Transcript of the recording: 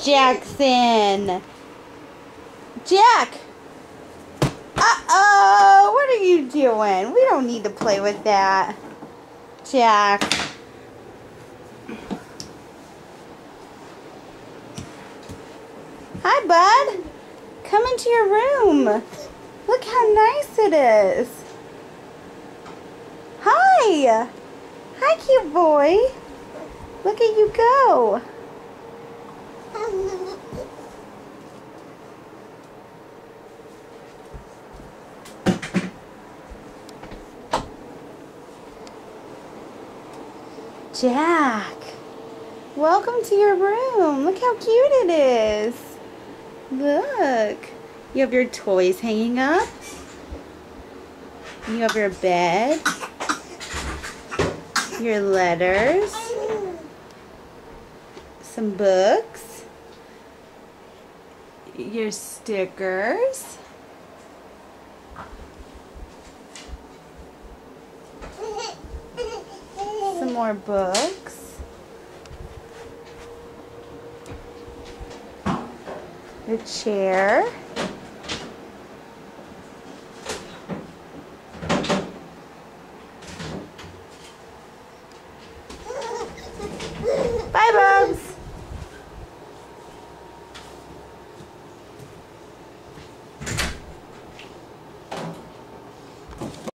Jackson. Jack! Uh-oh! What are you doing? We don't need to play with that. Jack. Hi, bud. Come into your room. Look how nice it is. Hi. Hi, cute boy. Look at you go. Jack, welcome to your room. Look how cute it is. Look, you have your toys hanging up. You have your bed, your letters, some books, your stickers. Some more books. The chair.